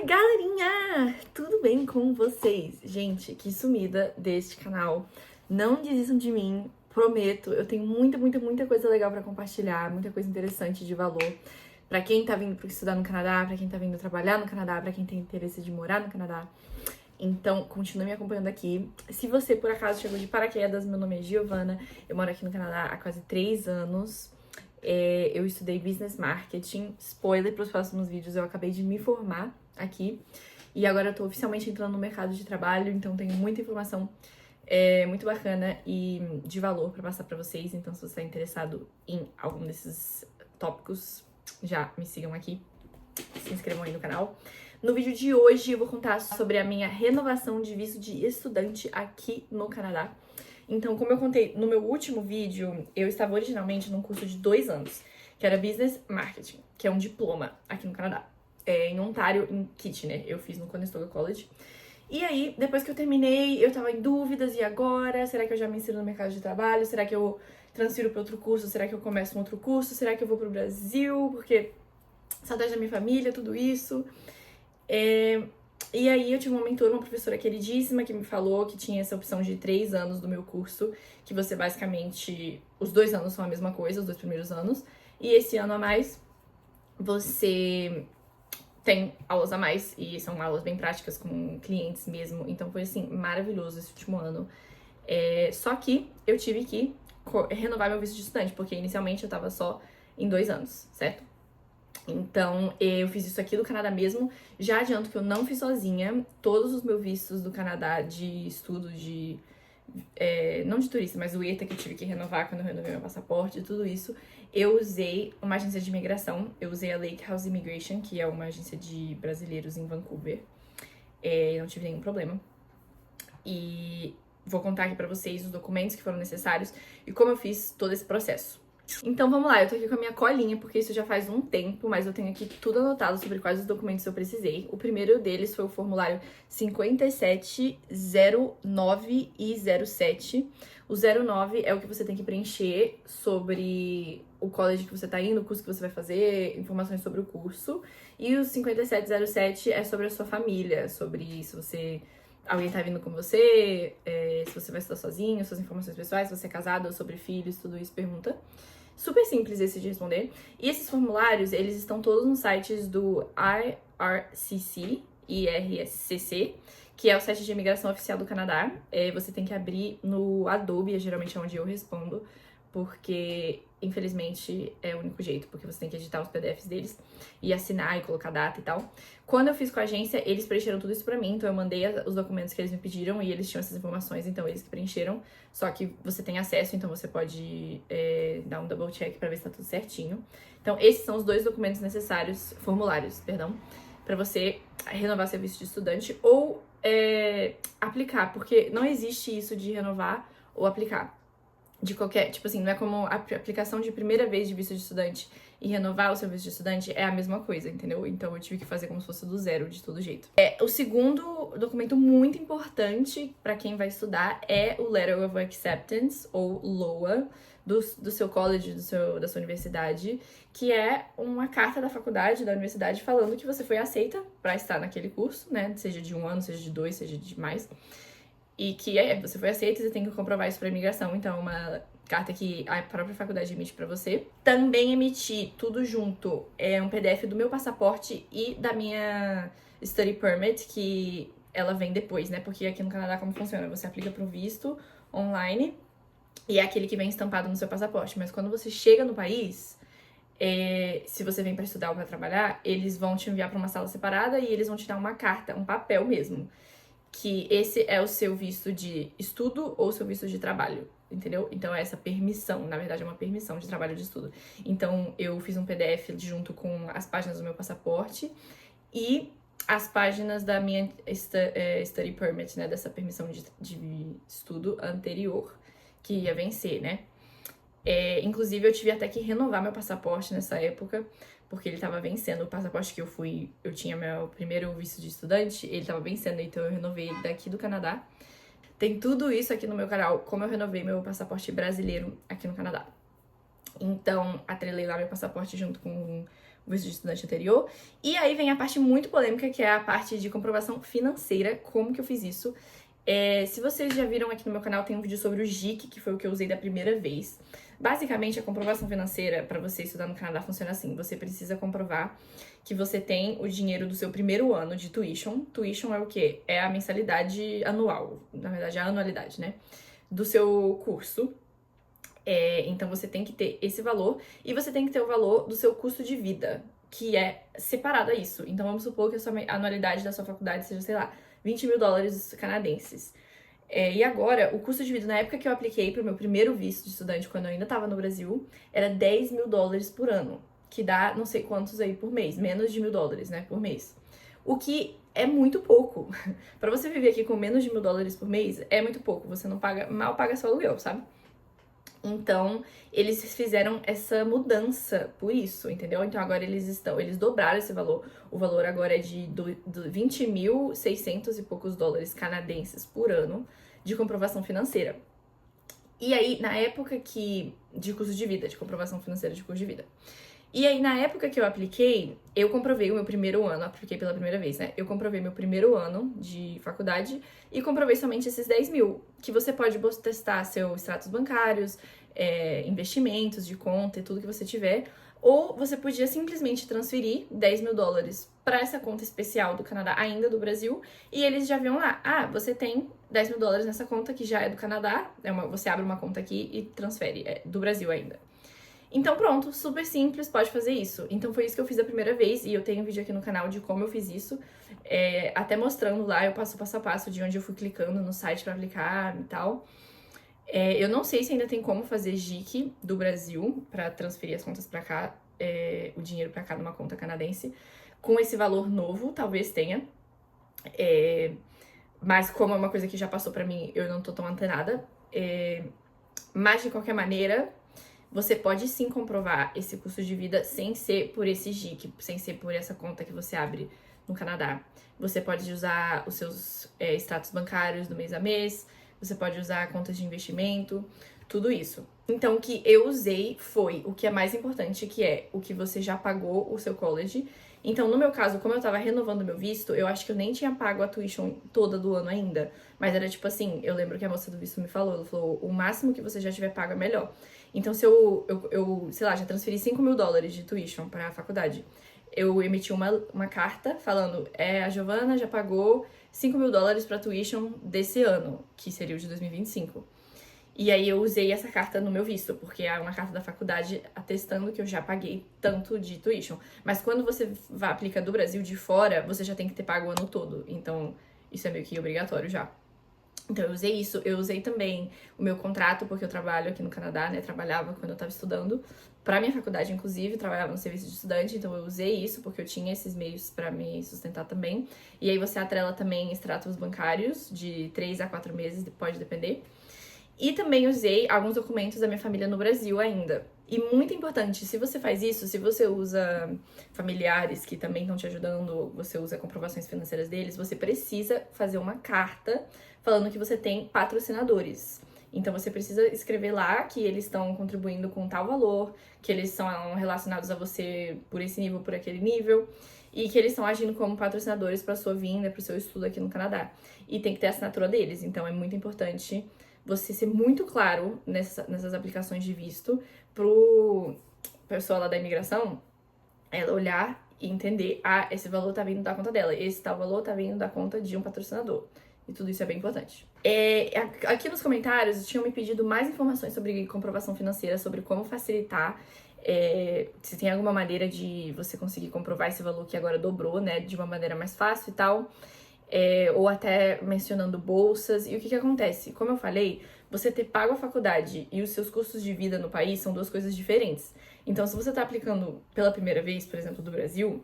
Galerinha! Tudo bem com vocês? Gente, que sumida deste canal. Não desistam de mim, prometo. Eu tenho muita coisa legal pra compartilhar, muita coisa interessante de valor. Pra quem tá vindo pra estudar no Canadá, pra quem tá vindo trabalhar no Canadá, pra quem tem interesse de morar no Canadá. Então, continue me acompanhando aqui. Se você, por acaso, chegou de paraquedas, meu nome é Giovana. Eu moro aqui no Canadá há quase 3 anos. Eu estudei Business Marketing. Spoiler para os próximos vídeos, eu acabei de me formar aqui. E agora eu tô oficialmente entrando no mercado de trabalho, então tenho muita informação muito bacana e de valor para passar para vocês. Então, se você está interessado em algum desses tópicos, já me sigam aqui. Se inscrevam aí no canal. No vídeo de hoje eu vou contar sobre a minha renovação de visto de estudante aqui no Canadá. Então, como eu contei no meu último vídeo, eu estava originalmente num curso de 2 anos, que era Business Marketing, que é um diploma aqui no Canadá. Em Ontário, em Kitchener, eu fiz no Conestoga College. E aí, depois que eu terminei, eu tava em dúvidas, e agora? Será que eu já me insiro no mercado de trabalho? Será que eu transfiro para outro curso? Será que eu começo um outro curso? Será que eu vou pro Brasil? Porque saudade da minha família, tudo isso. E aí eu tive uma mentora, uma professora queridíssima, que me falou que tinha essa opção de 3 anos do meu curso, que você basicamente, os 2 anos são a mesma coisa, os 2 primeiros anos, e esse ano a mais, você tem aulas a mais, e são aulas bem práticas com clientes mesmo, então foi assim, maravilhoso esse último ano. Só que eu tive que renovar meu visto de estudante, porque inicialmente eu tava só em 2 anos, certo? Então, eu fiz isso aqui do Canadá mesmo. Já adianto que eu não fiz sozinha. Todos os meus vistos do Canadá de estudo, não de turista, mas o ETA que eu tive que renovar quando eu renovei meu passaporte, tudo isso, eu usei uma agência de imigração. Eu usei a Lake House Immigration, que é uma agência de brasileiros em Vancouver. Não tive nenhum problema. E vou contar aqui pra vocês os documentos que foram necessários e como eu fiz todo esse processo. Então vamos lá, eu tô aqui com a minha colinha, porque isso já faz um tempo, mas eu tenho aqui tudo anotado sobre quais os documentos eu precisei. O primeiro deles foi o formulário 57, 09 e 07. O 09 é o que você tem que preencher sobre o college que você tá indo, o curso que você vai fazer, informações sobre o curso. E o 5707 é sobre a sua família, sobre se você... alguém tá vindo com você, se você vai estudar sozinho, suas informações pessoais, se você é casado ou sobre filhos, tudo isso pergunta. Super simples esse de responder. E esses formulários, eles estão todos nos sites do IRCC, que é o site de imigração oficial do Canadá. Você tem que abrir no Adobe, geralmente é onde eu respondo, porque, infelizmente, é o único jeito, porque você tem que editar os PDFs deles e assinar e colocar data e tal. Quando eu fiz com a agência, eles preencheram tudo isso pra mim, então eu mandei os documentos que eles me pediram e eles tinham essas informações, então eles que preencheram. Só que você tem acesso, então você pode dar um double check pra ver se tá tudo certinho. Então esses são os 2 documentos necessários, formulários, perdão, pra você renovar seu visto de estudante ou aplicar, porque não existe isso de renovar ou aplicar. De qualquer, tipo assim, não é como a aplicação de primeira vez de visto de estudante e renovar o seu visto de estudante é a mesma coisa, entendeu? Então eu tive que fazer como se fosse do zero, de todo jeito. O segundo documento muito importante pra quem vai estudar é o Letter of Acceptance, ou LOA, do seu college, da sua universidade, que é uma carta da faculdade, da universidade, falando que você foi aceita pra estar naquele curso, né? Seja de 1 ano, seja de 2, seja de mais. E que você foi aceito e você tem que comprovar isso pra imigração. Então, uma carta que a própria faculdade emite pra você. Também emiti tudo junto, um PDF do meu passaporte e da minha study permit, que ela vem depois, né? Porque aqui no Canadá, como funciona? Você aplica pro visto online e é aquele que vem estampado no seu passaporte. Mas quando você chega no país, se você vem pra estudar ou pra trabalhar, eles vão te enviar pra uma sala separada e eles vão te dar uma carta, um papel mesmo, que esse é o seu visto de estudo ou seu visto de trabalho, entendeu? Então é essa permissão, na verdade é uma permissão de trabalho de estudo. Então eu fiz um PDF junto com as páginas do meu passaporte e as páginas da minha study permit, né, dessa permissão de estudo anterior, que ia vencer, né? Inclusive eu tive até que renovar meu passaporte nessa época, porque ele tava vencendo. O passaporte que eu tinha meu primeiro visto de estudante, ele tava vencendo, então eu renovei daqui do Canadá. Tem tudo isso aqui no meu canal, como eu renovei meu passaporte brasileiro aqui no Canadá. Então, atrelei lá meu passaporte junto com o visto de estudante anterior. E aí vem a parte muito polêmica, que é a parte de comprovação financeira, como que eu fiz isso. Se vocês já viram aqui no meu canal, tem um vídeo sobre o JIC, que foi o que eu usei da primeira vez. Basicamente, a comprovação financeira para você estudar no Canadá funciona assim. Você precisa comprovar que você tem o dinheiro do seu primeiro ano de tuition. Tuition é o quê? É a mensalidade anual, na verdade, a anualidade, né? Do seu curso. Então, você tem que ter esse valor e você tem que ter o valor do seu custo de vida, que é separado a isso. Então, vamos supor que a sua anualidade da sua faculdade seja, sei lá, 20 mil dólares canadenses. E agora, o custo de vida, na época que eu apliquei para o meu primeiro visto de estudante, quando eu ainda estava no Brasil, era 10 mil dólares por ano, que dá não sei quantos aí por mês, menos de 1.000 dólares, né, por mês. O que é muito pouco. Para você viver aqui com menos de 1.000 dólares por mês, é muito pouco. Você não paga, mal paga seu aluguel, sabe? Então, eles fizeram essa mudança por isso, entendeu? Então, agora eles dobraram esse valor. O valor agora é de 20.600 e poucos dólares canadenses por ano de comprovação financeira. E aí, na época de custo de vida, de comprovação financeira de custo de vida. E aí, na época que eu apliquei, eu comprovei o meu primeiro ano, apliquei pela primeira vez, né? Eu comprovei meu primeiro ano de faculdade e comprovei somente esses 10 mil, que você pode testar seus extratos bancários, investimentos de conta e tudo que você tiver, ou você podia simplesmente transferir 10 mil dólares para essa conta especial do Canadá, ainda do Brasil, e eles já viam lá, você tem 10 mil dólares nessa conta que já é do Canadá, você abre uma conta aqui e transfere, do Brasil ainda. Então pronto, super simples, pode fazer isso. Então foi isso que eu fiz a primeira vez, e eu tenho um vídeo aqui no canal de como eu fiz isso, até mostrando lá, eu passo a passo de onde eu fui clicando no site para aplicar e tal. Eu não sei se ainda tem como fazer JIC do Brasil para transferir as contas para cá, o dinheiro para cá numa conta canadense, com esse valor novo, talvez tenha. Mas como é uma coisa que já passou para mim, eu não tô tão antenada. Mas de qualquer maneira, você pode sim comprovar esse custo de vida sem ser por esse JIC, sem ser por essa conta que você abre no Canadá. Você pode usar os seus extratos bancários do mês a mês, você pode usar contas de investimento, tudo isso. Então, o que eu usei foi o que é mais importante, que é o que você já pagou o seu college. Então, no meu caso, como eu tava renovando meu visto, eu acho que eu nem tinha pago a tuition toda do ano ainda. Mas era tipo assim, eu lembro que a moça do visto me falou, ela falou, o máximo que você já tiver pago é melhor. Então, se eu sei lá, já transferi 5 mil dólares de tuition pra faculdade, eu emiti uma carta falando, a Giovana já pagou 5 mil dólares pra tuition desse ano, que seria o de 2025. E aí eu usei essa carta no meu visto, porque é uma carta da faculdade atestando que eu já paguei tanto de tuition. Mas quando você vai aplicar do Brasil de fora, você já tem que ter pago o ano todo. Então, isso é meio que obrigatório já. Então, eu usei isso. Eu usei também o meu contrato, porque eu trabalho aqui no Canadá, né? Trabalhava quando eu tava estudando. Pra minha faculdade, inclusive, trabalhava no serviço de estudante. Então, eu usei isso, porque eu tinha esses meios pra me sustentar também. E aí, você atrela também extratos bancários de 3 a 4 meses, pode depender. E também usei alguns documentos da minha família no Brasil ainda. E muito importante, se você faz isso, se você usa familiares que também estão te ajudando, você usa comprovações financeiras deles, você precisa fazer uma carta falando que você tem patrocinadores. Então você precisa escrever lá que eles estão contribuindo com tal valor, que eles são relacionados a você por esse nível, por aquele nível, e que eles estão agindo como patrocinadores para sua vinda, para o seu estudo aqui no Canadá. E tem que ter a assinatura deles, então é muito importante você ser muito claro nessas aplicações de visto pro pessoal lá da imigração, ela olhar e entender, esse valor tá vindo da conta dela, esse tal valor tá vindo da conta de um patrocinador. E tudo isso é bem importante. Aqui nos comentários tinham me pedido mais informações sobre comprovação financeira, sobre como facilitar, se tem alguma maneira de você conseguir comprovar esse valor que agora dobrou, né, de uma maneira mais fácil e tal. Ou até mencionando bolsas. E o que acontece? Como eu falei, você ter pago a faculdade e os seus custos de vida no país são duas coisas diferentes. Então, se você tá aplicando pela primeira vez, por exemplo, do Brasil,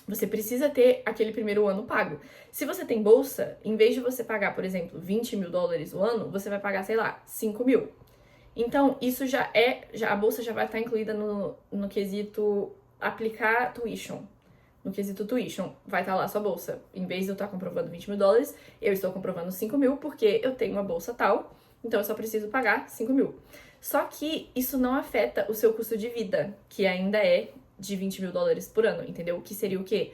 você precisa ter aquele primeiro ano pago. Se você tem bolsa, em vez de você pagar, por exemplo, 20 mil dólares o ano, você vai pagar, sei lá, 5 mil. Então, isso a bolsa já vai estar incluída no quesito aplicar tuition. No quesito tuition, vai estar lá a sua bolsa. Em vez de eu estar comprovando 20 mil dólares, eu estou comprovando 5 mil porque eu tenho uma bolsa tal, então eu só preciso pagar 5 mil. Só que isso não afeta o seu custo de vida, que ainda é de 20 mil dólares por ano, entendeu? Que seria o quê?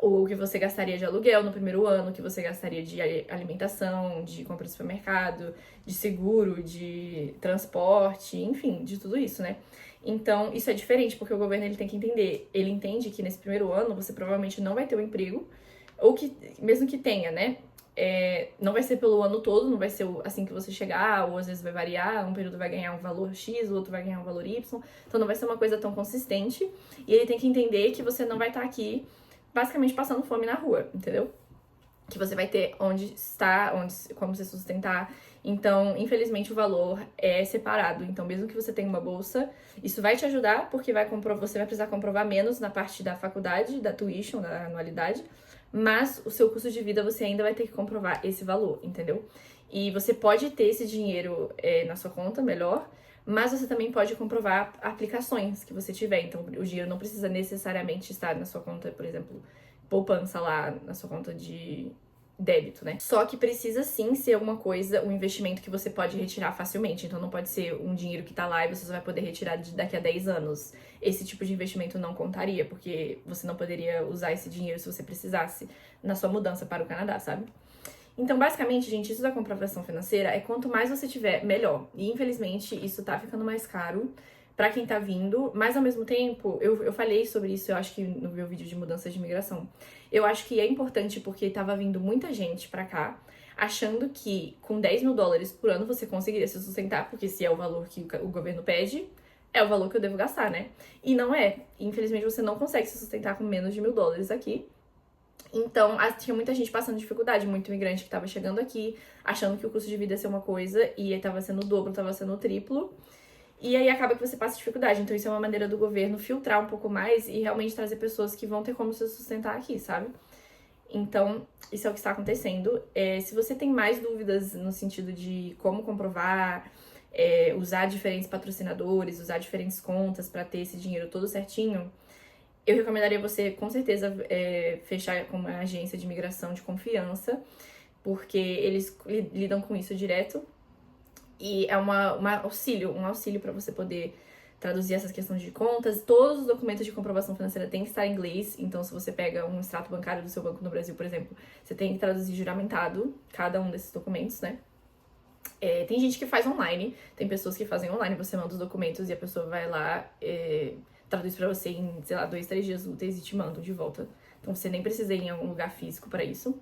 O que você gastaria de aluguel no primeiro ano, o que você gastaria de alimentação, de compra de supermercado, de seguro, de transporte, enfim, de tudo isso, né? Então, isso é diferente, porque o governo ele tem que entender. Ele entende que nesse primeiro ano você provavelmente não vai ter um emprego, ou que, mesmo que tenha, né? Não vai ser pelo ano todo, não vai ser assim que você chegar, ou às vezes vai variar, um período vai ganhar um valor X, o outro vai ganhar um valor Y, então não vai ser uma coisa tão consistente, e ele tem que entender que você não vai estar aqui basicamente passando fome na rua, entendeu? Que você vai ter onde estar, como se sustentar. Então, infelizmente, o valor é separado. Então, mesmo que você tenha uma bolsa, isso vai te ajudar, porque você vai precisar comprovar menos na parte da faculdade, da tuition, da anualidade, mas o seu custo de vida você ainda vai ter que comprovar esse valor, entendeu? E você pode ter esse dinheiro na sua conta, melhor, mas você também pode comprovar aplicações que você tiver. Então, o dinheiro não precisa necessariamente estar na sua conta, por exemplo, poupança lá, na sua conta de débito, né? Só que precisa sim ser alguma coisa, um investimento que você pode retirar facilmente. Então, não pode ser um dinheiro que tá lá e você só vai poder retirar daqui a 10 anos. Esse tipo de investimento não contaria, porque você não poderia usar esse dinheiro se você precisasse na sua mudança para o Canadá, sabe? Então, basicamente, gente, isso da comprovação financeira é quanto mais você tiver, melhor. E, infelizmente, isso tá ficando mais caro pra quem tá vindo, mas, ao mesmo tempo, eu falei sobre isso, eu acho que no meu vídeo de mudança de imigração. Eu acho que é importante porque tava vindo muita gente pra cá, achando que com 10 mil dólares por ano você conseguiria se sustentar, porque se é o valor que o governo pede, é o valor que eu devo gastar, né? E não é. Infelizmente, você não consegue se sustentar com menos de 1.000 dólares aqui. Então, tinha muita gente passando dificuldade, muito imigrante que tava chegando aqui, achando que o custo de vida ia ser uma coisa e tava sendo o dobro, tava sendo o triplo. E aí acaba que você passa dificuldade. Então, isso é uma maneira do governo filtrar um pouco mais e realmente trazer pessoas que vão ter como se sustentar aqui, sabe? Então, isso é o que está acontecendo. Se você tem mais dúvidas no sentido de como comprovar, usar diferentes patrocinadores, usar diferentes contas para ter esse dinheiro todo certinho, eu recomendaria você, com certeza, fechar com uma agência de imigração de confiança, porque eles lidam com isso direto. E é um auxílio para você poder traduzir essas questões de contas. Todos os documentos de comprovação financeira têm que estar em inglês. Então, se você pega um extrato bancário do seu banco no Brasil, por exemplo, você tem que traduzir juramentado cada um desses documentos, né? Tem gente que faz online, tem pessoas que fazem online, você manda os documentos e a pessoa vai lá, traduz pra você em, sei lá, 2, 3 dias úteis e te manda de volta. Então você nem precisa ir em algum lugar físico pra isso.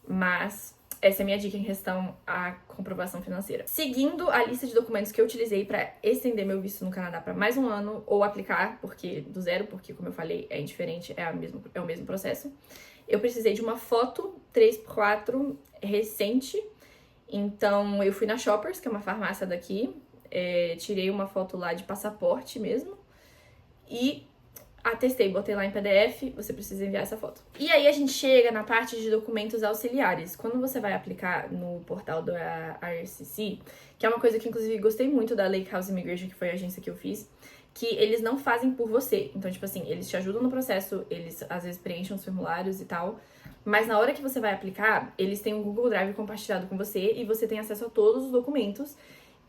Mas essa é a minha dica em questão à comprovação financeira. Seguindo a lista de documentos que eu utilizei pra estender meu visto no Canadá pra mais um ano, ou aplicar do zero, porque como eu falei, é indiferente, é o mesmo processo. Eu precisei de uma foto 3x4 recente. Então, eu fui na Shoppers, que é uma farmácia daqui, tirei uma foto lá de passaporte mesmo e atestei, botei lá em PDF, você precisa enviar essa foto. E aí a gente chega na parte de documentos auxiliares. Quando você vai aplicar no portal da IRCC, que é uma coisa que inclusive gostei muito da Lake House Immigration, que foi a agência que eu fiz, que eles não fazem por você. Então, tipo assim, eles te ajudam no processo, eles às vezes preenchem os formulários e tal, mas na hora que você vai aplicar, eles têm um Google Drive compartilhado com você e você tem acesso a todos os documentos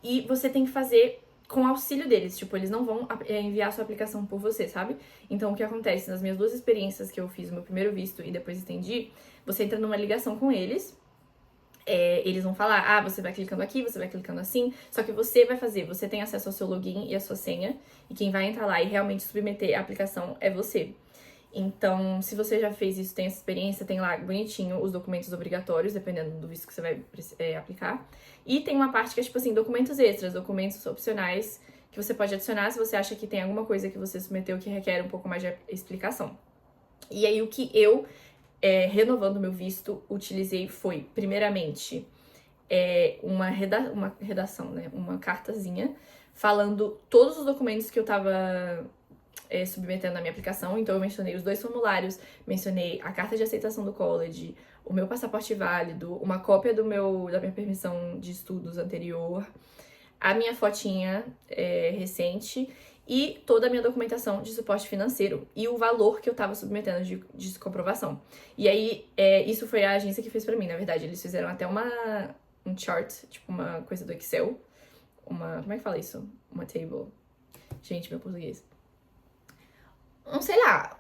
e você tem que fazer com auxílio deles. Tipo, eles não vão enviar a sua aplicação por você, sabe? Então, o que acontece? Nas minhas 2 experiências que eu fiz o meu primeiro visto e depois estendi, você entra numa ligação com eles, eles vão falar, você vai clicando aqui, você vai clicando assim, só que você vai fazer, você tem acesso ao seu login e à sua senha, e quem vai entrar lá e realmente submeter a aplicação é você. Então, se você já fez isso, tem essa experiência, tem lá bonitinho os documentos obrigatórios, dependendo do visto que você vai aplicar. E tem uma parte que é, tipo assim, documentos extras, documentos opcionais, que você pode adicionar se você acha que tem alguma coisa que você submeteu que requer um pouco mais de explicação. E aí, o que eu, renovando meu visto, utilizei foi, primeiramente, uma redação, né? Uma cartazinha, falando todos os documentos que eu tava submetendo na minha aplicação. Então eu mencionei os 2 formulários, mencionei a carta de aceitação do college, o meu passaporte válido, uma cópia da minha permissão de estudos anterior, a minha fotinha recente e toda a minha documentação de suporte financeiro e o valor que eu tava submetendo de comprovação. E aí, isso foi a agência que fez pra mim, na verdade. Eles fizeram até um chart, tipo uma coisa do Excel. Como é que fala isso? Uma table. Gente, meu português. sei lá,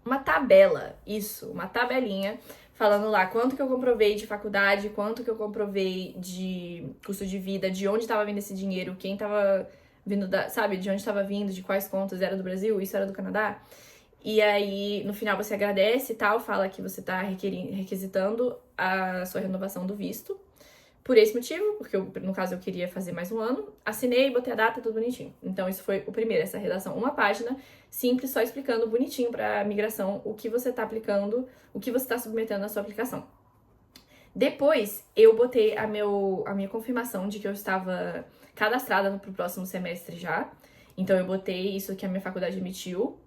uma tabela, isso, uma tabelinha, falando lá quanto que eu comprovei de faculdade, quanto que eu comprovei de custo de vida, de onde tava vindo esse dinheiro, quem tava vindo sabe, de onde tava vindo, de quais contas, era do Brasil, isso era do Canadá. E aí, no final, você agradece e tal, fala que você tá requisitando a sua renovação do visto. Por esse motivo, porque no caso eu queria fazer mais um ano, assinei, botei a data, tudo bonitinho. Então isso foi o primeiro, essa redação, uma página simples, só explicando bonitinho pra migração o que você tá aplicando, o que você tá submetendo na sua aplicação. Depois eu botei a minha confirmação de que eu estava cadastrada pro próximo semestre já. Então eu botei isso que a minha faculdade emitiu,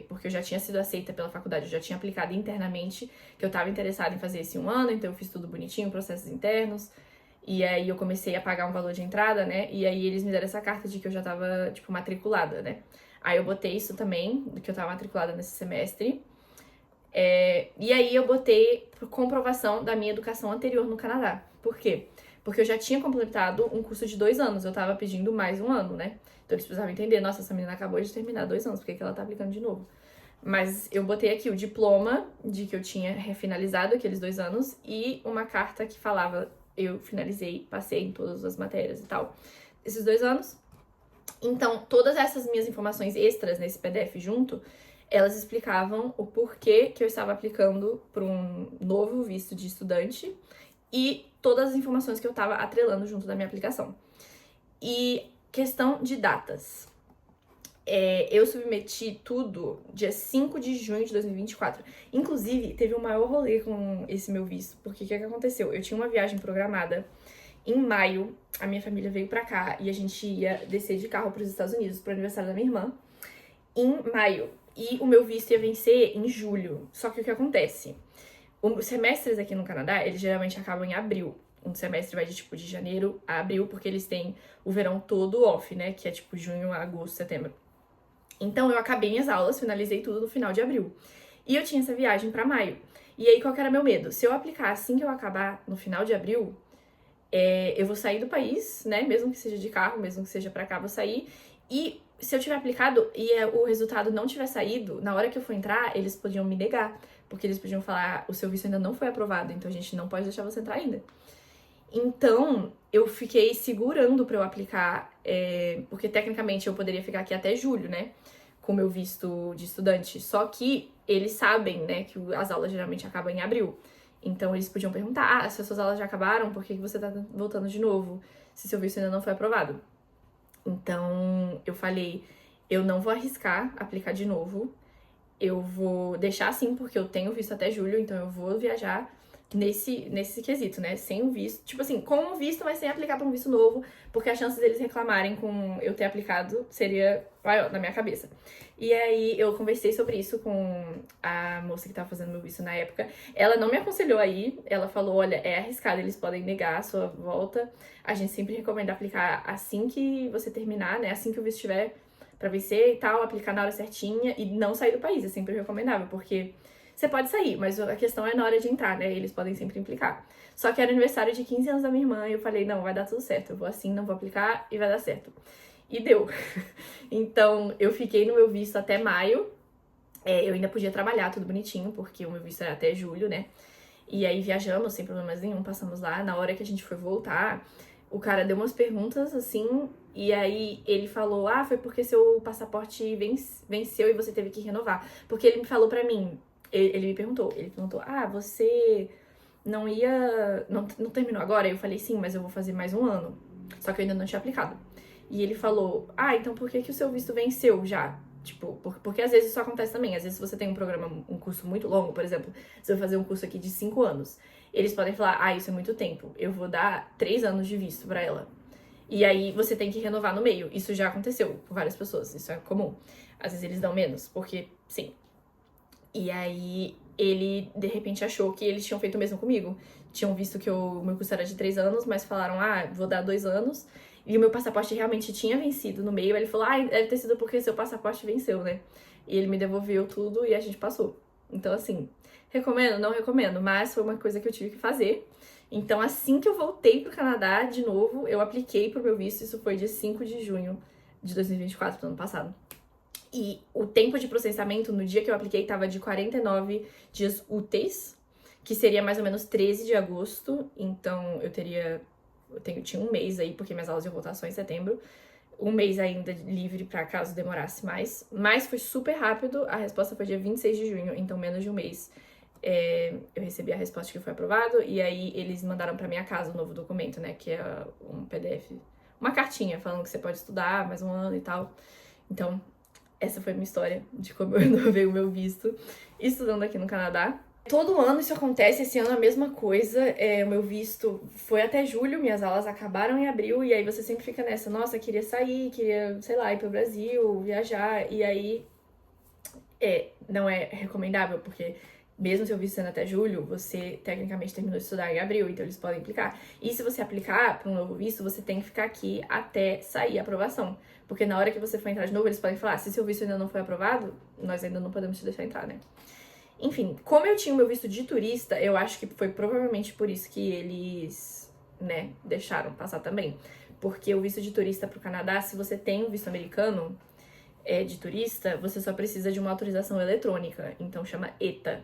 porque eu já tinha sido aceita pela faculdade, eu já tinha aplicado internamente, que eu estava interessada em fazer esse um ano, então eu fiz tudo bonitinho, processos internos. E aí eu comecei a pagar um valor de entrada, né? E aí eles me deram essa carta de que eu já tava, tipo, matriculada, né? Aí eu botei isso também, que eu tava matriculada nesse semestre. E aí eu botei comprovação da minha educação anterior no Canadá. Por quê? Porque eu já tinha completado um curso de 2 anos, eu tava pedindo mais um ano, né? Então eles precisavam entender, nossa, essa menina acabou de terminar 2 anos, por que ela tá aplicando de novo? Mas eu botei aqui o diploma de que eu tinha refinalizado aqueles 2 anos e uma carta que falava eu finalizei, passei em todas as matérias e tal, esses 2 anos. Então, todas essas minhas informações extras nesse PDF junto, elas explicavam o porquê que eu estava aplicando para um novo visto de estudante e todas as informações que eu estava atrelando junto da minha aplicação. E questão de datas. Eu submeti tudo dia 5 de junho de 2024. Inclusive, teve um maior rolê com esse meu visto. Porque o que aconteceu? Eu tinha uma viagem programada em maio. A minha família veio pra cá e a gente ia descer de carro pros Estados Unidos pro aniversário da minha irmã. Em maio. E o meu visto ia vencer em julho. Só que o que acontece? Os semestres aqui no Canadá, eles geralmente acabam em abril. Um semestre vai de janeiro a abril, porque eles têm o verão todo off, né? Que é tipo junho, agosto, setembro. Então eu acabei minhas aulas, finalizei tudo no final de abril. E eu tinha essa viagem pra maio. E aí qual que era meu medo? Se eu aplicar assim que eu acabar no final de abril, eu vou sair do país, né? Mesmo que seja de carro, mesmo que seja pra cá, vou sair. E se eu tiver aplicado e o resultado não tiver saído, na hora que eu for entrar, eles podiam me negar. Porque eles podiam falar, o seu visto ainda não foi aprovado, então a gente não pode deixar você entrar ainda. Então, eu fiquei segurando pra eu aplicar, porque tecnicamente eu poderia ficar aqui até julho, né? Com meu visto de estudante. Só que eles sabem, né, que as aulas geralmente acabam em abril. Então, eles podiam perguntar, se as suas aulas já acabaram, por que você tá voltando de novo? Se seu visto ainda não foi aprovado. Então, eu falei, eu não vou arriscar aplicar de novo. Eu vou deixar assim, porque eu tenho visto até julho, então eu vou viajar nesse quesito, né? Sem o visto. Tipo assim, com o visto, mas sem aplicar pra um visto novo, porque a chance deles reclamarem com eu ter aplicado seria maior na minha cabeça. E aí eu conversei sobre isso com a moça que tava fazendo meu visto na época. Ela não me aconselhou aí, ela falou: olha, é arriscado, eles podem negar a sua volta. A gente sempre recomenda aplicar assim que você terminar, né? Assim que o visto estiver pra vencer e tal, aplicar na hora certinha e não sair do país. É sempre recomendável, porque você pode sair, mas a questão é na hora de entrar, né? Eles podem sempre implicar. Só que era aniversário de 15 anos da minha irmã e eu falei, não, vai dar tudo certo. Eu vou assim, não vou aplicar e vai dar certo. E deu. Então, eu fiquei no meu visto até maio. Eu ainda podia trabalhar tudo bonitinho, porque o meu visto era até julho, né? E aí viajamos sem problemas nenhum, passamos lá. Na hora que a gente foi voltar, o cara deu umas perguntas assim, e aí ele falou: ah, foi porque seu passaporte venceu e você teve que renovar. Porque ele me falou pra mim, ele me perguntou, ah, você não ia. Não terminou agora? Eu falei, sim, mas eu vou fazer mais um ano. Só que eu ainda não tinha aplicado. E ele falou, ah, então por que o seu visto venceu já? Tipo, porque às vezes isso acontece também. Às vezes se você tem um programa, um curso muito longo, por exemplo, você vai fazer um curso aqui de 5 anos. Eles podem falar, ah, isso é muito tempo. Eu vou dar 3 anos de visto pra ela. E aí você tem que renovar no meio. Isso já aconteceu com várias pessoas, isso é comum. Às vezes eles dão menos, porque sim. E aí ele, de repente, achou que eles tinham feito o mesmo comigo. Tinham visto que o meu curso era de 3 anos, mas falaram, ah, vou dar 2 anos. E o meu passaporte realmente tinha vencido no meio. Aí ele falou, ah, deve ter sido porque seu passaporte venceu, né? E ele me devolveu tudo e a gente passou. Então, assim, recomendo? Não recomendo, mas foi uma coisa que eu tive que fazer. Então, assim que eu voltei pro Canadá, de novo, eu apliquei pro meu visto. Isso foi dia 5 de junho de 2024, do ano passado. E o tempo de processamento no dia que eu apliquei tava de 49 dias úteis, que seria mais ou menos 13 de agosto. Então tinha um mês aí, porque minhas aulas iam voltar só em setembro. Um mês ainda livre pra caso demorasse mais. Mas foi super rápido, a resposta foi dia 26 de junho, então menos de um mês. Eu recebi a resposta que foi aprovado, e aí eles mandaram pra minha casa o novo documento, né, que é um PDF, uma cartinha falando que você pode estudar mais um ano e tal. Então, essa foi a minha história de como eu renovei o meu visto estudando aqui no Canadá. Todo ano isso acontece, esse ano a mesma coisa. O meu visto foi até julho, minhas aulas acabaram em abril, e aí você sempre fica nessa, nossa, queria sair, queria, sei lá, ir pro Brasil, viajar, e aí não é recomendável, porque mesmo seu visto sendo até julho, você tecnicamente terminou de estudar em abril, então eles podem aplicar. E se você aplicar para um novo visto, você tem que ficar aqui até sair a aprovação. Porque na hora que você for entrar de novo, eles podem falar, se seu visto ainda não foi aprovado, nós ainda não podemos te deixar entrar, né? Enfim, como eu tinha o meu visto de turista, eu acho que foi provavelmente por isso que eles, né, deixaram passar também. Porque o visto de turista pro Canadá, se você tem o visto americano de turista, você só precisa de uma autorização eletrônica, então chama ETA,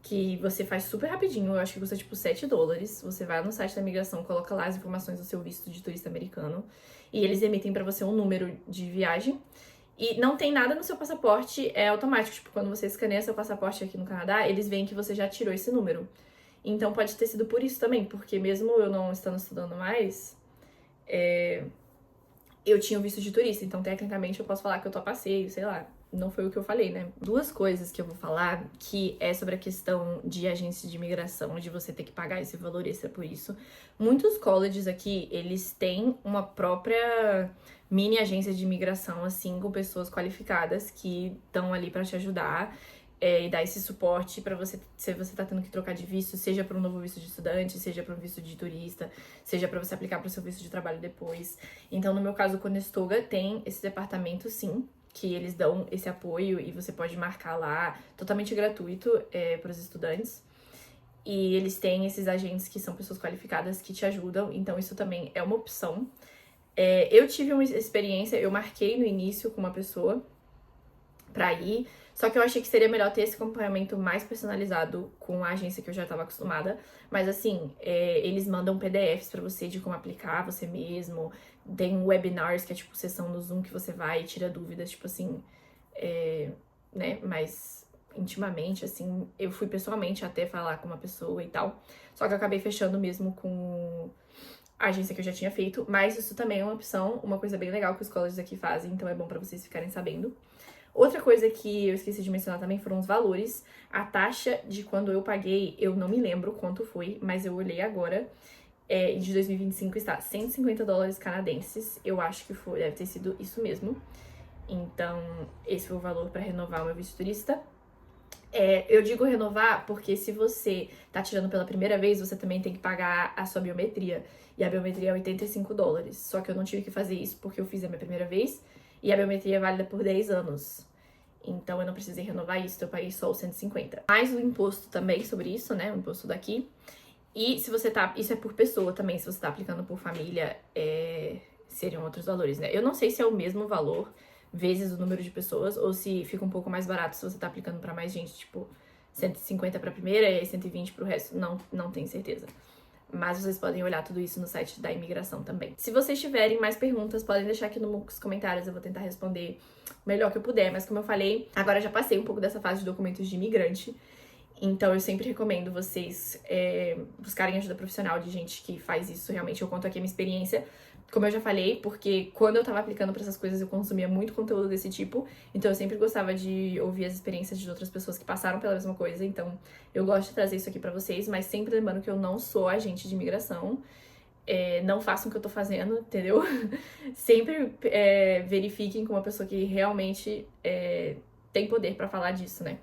que você faz super rapidinho, eu acho que custa tipo $7. Você vai no site da imigração, coloca lá as informações do seu visto de turista americano, e eles emitem pra você um número de viagem. E não tem nada no seu passaporte, é automático. Tipo, quando você escaneia seu passaporte aqui no Canadá, eles veem que você já tirou esse número. Então pode ter sido por isso também, porque mesmo eu não estando estudando mais, eu tinha o visto de turista. Então, tecnicamente, eu posso falar que eu tô a passeio, sei lá. Não foi o que eu falei, né? Duas coisas que eu vou falar, que é sobre a questão de agência de imigração, de você ter que pagar esse valor extra por isso. Muitos colleges aqui, eles têm uma própria mini agência de imigração, assim, com pessoas qualificadas que estão ali pra te ajudar e dar esse suporte pra você, se você tá tendo que trocar de visto, seja para um novo visto de estudante, seja para um visto de turista, seja pra você aplicar pro seu visto de trabalho depois. Então, no meu caso, o Conestoga tem esse departamento, sim, que eles dão esse apoio e você pode marcar lá, totalmente gratuito para os estudantes. E eles têm esses agentes que são pessoas qualificadas que te ajudam, então isso também é uma opção. Eu tive uma experiência, eu marquei no início com uma pessoa pra ir, só que eu achei que seria melhor ter esse acompanhamento mais personalizado com a agência que eu já estava acostumada. Mas assim, eles mandam PDFs pra você de como aplicar você mesmo. Tem webinars, que é tipo sessão no Zoom que você vai e tira dúvidas, tipo assim, né, mais intimamente, assim. Eu fui pessoalmente até falar com uma pessoa e tal. Só que eu acabei fechando mesmo com a agência que eu já tinha feito. Mas isso também é uma opção, uma coisa bem legal que os colleges aqui fazem, então é bom pra vocês ficarem sabendo. Outra coisa que eu esqueci de mencionar também foram os valores. A taxa de quando eu paguei, eu não me lembro quanto foi, mas eu olhei agora. De 2025 está $150 canadenses. Eu acho que deve ter sido isso mesmo. Então, esse foi o valor para renovar o meu visto turista. Eu digo renovar porque se você tá tirando pela primeira vez, você também tem que pagar a sua biometria. E a biometria é $85. Só que eu não tive que fazer isso porque eu fiz a minha primeira vez. E a biometria é válida por 10 anos. Então eu não precisei renovar isso, eu paguei só os 150. Mais o imposto também sobre isso, né? O imposto daqui. E se você tá... Isso é por pessoa também, se você tá aplicando por família, seriam outros valores, né? Eu não sei se é o mesmo valor vezes o número de pessoas, ou se fica um pouco mais barato se você tá aplicando pra mais gente, tipo, 150 pra primeira e 120 pro resto. Não tenho certeza. Mas vocês podem olhar tudo isso no site da imigração também. Se vocês tiverem mais perguntas, podem deixar aqui nos comentários, eu vou tentar responder o melhor que eu puder. Mas como eu falei, agora já passei um pouco dessa fase de documentos de imigrante. Então eu sempre recomendo vocês buscarem ajuda profissional de gente que faz isso. Realmente eu conto aqui a minha experiência, como eu já falei, porque quando eu tava aplicando pra essas coisas eu consumia muito conteúdo desse tipo. Então eu sempre gostava de ouvir as experiências de outras pessoas que passaram pela mesma coisa. Então eu gosto de trazer isso aqui pra vocês, mas sempre lembrando que eu não sou agente de imigração. Não façam o que eu tô fazendo, entendeu? Sempre verifiquem com uma pessoa que realmente tem poder pra falar disso, né?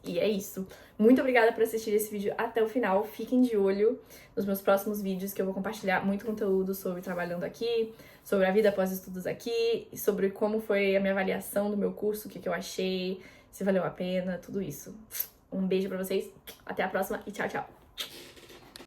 E é isso. Muito obrigada por assistir esse vídeo até o final. Fiquem de olho nos meus próximos vídeos, que eu vou compartilhar muito conteúdo sobre trabalhando aqui, sobre a vida após estudos aqui, sobre como foi a minha avaliação do meu curso, o que eu achei, se valeu a pena, tudo isso. Um beijo pra vocês, até a próxima e tchau, tchau!